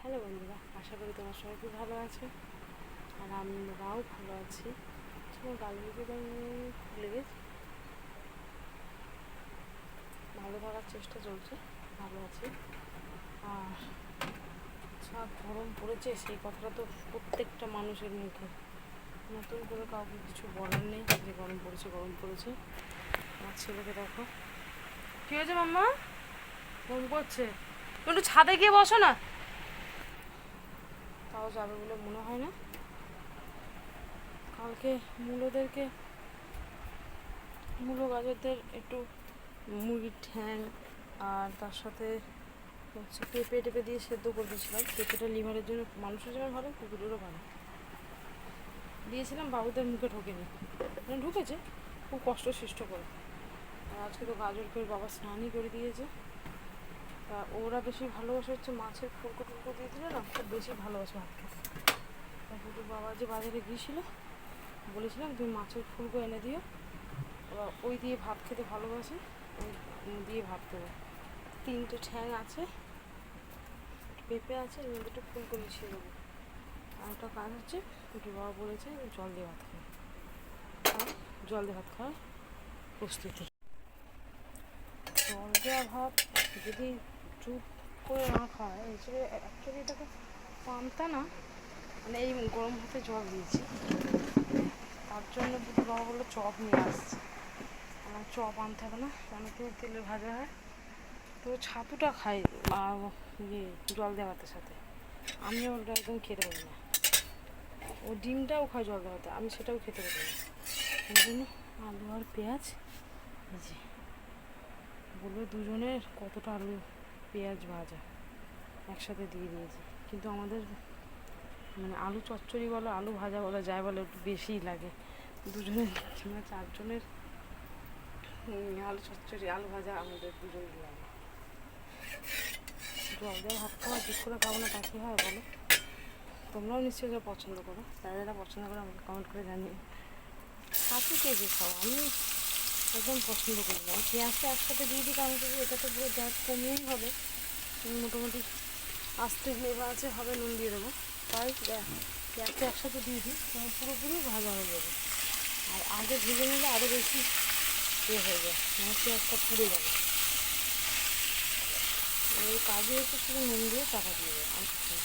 Hello বন্ধুরা, আশা করি তোমার সবাই খুব ভালো আছে আর আমরাও ভালো আছি। তোমার গালগুলো খুলে গেছে, ভালো থাকার চেষ্টা চলছে, ভালো আছি। আর যা গরম পড়েছে সেই কথাটা তো প্রত্যেকটা মানুষের মুখে, নতুন করে কাউকে কিছু বলার নেই যে গরম পড়েছে গরম পড়েছে। আমার ছেলেকে দেখো, কী হয়েছে মাম্মা? গরম করছে, একটু ছাদে গিয়ে বসো না। তাও যাবে বলে মনে হয় না। কালকে মূলো গাজরদের একটু মুরগির ঠ্যাং আর তার সাথে হচ্ছে পেঁপে টেপে দিয়ে সেদ্ধ করে দিয়েছিলাম। পেঁপেটা লিভারের জন্য, মানুষের জন্য ভালো, কুকুরেরও ভালো। দিয়েছিলাম, বাবুদের মুখে ঢোকেনি, মানে ঢুকেছে খুব কষ্ট সৃষ্ট করে। আর আজকে তো গাজরকে বাবা স্নানই করে দিয়েছে। তা ওরা বেশি ভালোবাসে হচ্ছে মাছের ফুলকো টুলকো দিয়ে দিলে না, খুব বেশি ভালোবাসে ভাত খেতে। তারপর বাবা যে বাজারে গিয়েছিলো, বলেছিলাম তুমি মাছের ফুলকো এনে দিও, ওরা ওই দিয়ে ভাত খেতে ভালোবাসে, ওই দিয়ে ভাত দেবো। 3টে ঠ্যাং আছে, পেঁপে আছে, এর মধ্যে একটু ফুলকো মিশিয়ে দেবো। আর একটা কাজ হচ্ছে, একটু বাবা বলেছে জল দিয়ে ভাত খাবে, জল দিয়ে ভাত খাওয়ার প্রস্তুতি। জল দেওয়া ভাত যদি চুপ করে না খায়, অ্যাকচুয়ালি এটাকে পান্তা না, মানে এই গরম ভাতে জল দিয়েছি, তার জন্য যদি বাবা বললো চপ নিয়ে আসছে। আমার চপ আনতে হবে না, অনেকে তেলে ভাজা হয়, তো ছাতুটা খাই জল দেওয়া ভাতের সাথে। আমি ওটা একদম খেতে পারি না। ও ডিমটাও খায় জল দেওয়াতে, আমি সেটাও খেতে পারি না। ওই জন্য আলু আর পেঁয়াজ, এই যে বললো দুজনের কতটা আলু পেঁয়াজ ভাজা একসাথে দিয়ে দিয়েছি। কিন্তু আমাদের মানে আলু চচ্চড়ি বলো আলু ভাজা বলো যাই বলো একটু বেশিই লাগে দুজনের, মানে 4 জনের আলু চচ্চড়ি আলু ভাজা আমাদের দুজনের লাগে। জল দিয়ে ভাত খাওয়া ঠিক করে খাবো না তা কী হয় বলো? তোমরাও নিশ্চয়ই যা পছন্দ করো, যারা যারা পছন্দ করো আমাকে কমেন্ট করে জানিয়ে। ছাতু কে যে খাও, আমি একদম পছন্দ করি না। পেঁয়াজটা একসাথে দিয়ে দিই, কারণ যদি এটা তো পুরো গ্যাস কমিয়েই হবে, মোটামুটি আস্তে ফ্লেভার আছে, হবে, নুন দিয়ে দেবো। তাই পেঁয়াজটা একসাথে দিয়ে দিই, তখন পুরোপুরি ভাজা হয়ে যাবে। আর আগে ভেজে নিলে আরও বেশি হয়ে যায়, মানে পেঁয়াজটা পুড়ে যাবে। এই কাজে হচ্ছে শুধু নুন দিয়ে চাপা দিয়ে দেবে, আর কিছু না।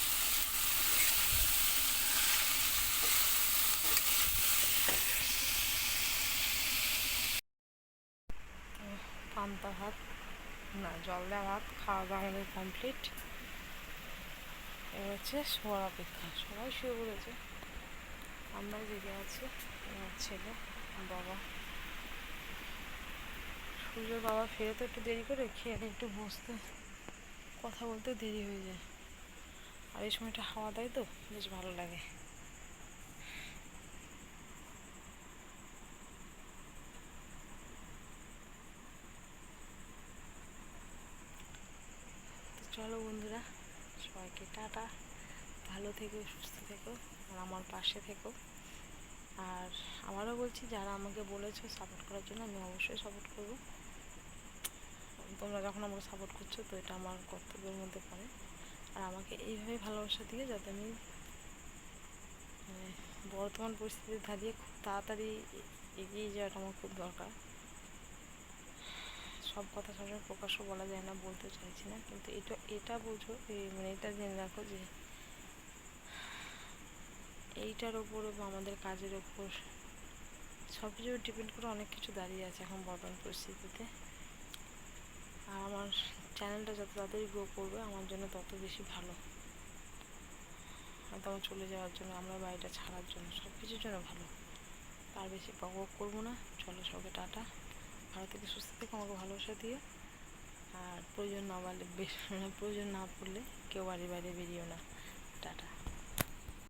পান্তা ভাত না, জল দেওয়া ভাত খাওয়া দাওয়া আমাদের কমপ্লিট। এবার হচ্ছে শোয়ার অপেক্ষা, সবাই শুয়ে পড়েছে, আমরাই জেগে আছি। আমার ছেলে, বাবা, সূর্যের বাবা ফেরে তো একটু দেরি করে, খেয়ে একটু বসতে কথা বলতে দেরি হয়ে যায়। আর এই সময়টা হাওয়া দেয় তো বেশ ভালো লাগে। তো চলো বন্ধুরা, সবাইকে টাটা, ভালো থেকো, সুস্থ থেকো, আর আমার পাশে থেকো। আর আবারও বলছি, যারা আমাকে বলেছো সাপোর্ট করার জন্য, আমি অবশ্যই সাপোর্ট করবো। তোমরা যখন আমাকে সাপোর্ট করছো, তো এটা আমার কর্তব্যের মধ্যে পড়ে। আর আমাকে এইভাবে ভালোবাসা দিয়ে, যাতে আমি মানে বর্তমান পরিস্থিতি ধারিয়ে খুব তাড়াতাড়ি এগিয়ে যাওয়াটা আমার খুব দরকার। সব কথা সবসময় প্রকাশও বলা যায় না, বলতে চাইছি না, কিন্তু এটা বোঝো, মানে এটা জেনে রাখো যে এইটার ওপরে বা আমাদের কাজের ওপর সব কিছু ডিপেন্ড করে অনেক কিছু দাঁড়িয়ে আছে এখন বর্তমান পরিস্থিতিতে। আর আমার চ্যানেলটা যত তাড়াতাড়ি গ্রো করবে, আমার জন্য তত বেশি ভালো। হয়তো আমার চলে যাওয়ার জন্য, আমরা বাড়িটা ছাড়ার জন্য, সব কিছুর জন্য ভালো। তার বেশি বক করবো না। চলো সবাইকে টাটা, ভালো থেকে সুস্থ থেকে আমাকে ভালোবাসা দিয়ে। আর প্রয়োজন না পড়লে কেউ বাড়ির বাইরে বেরিয়েও না। টাটা।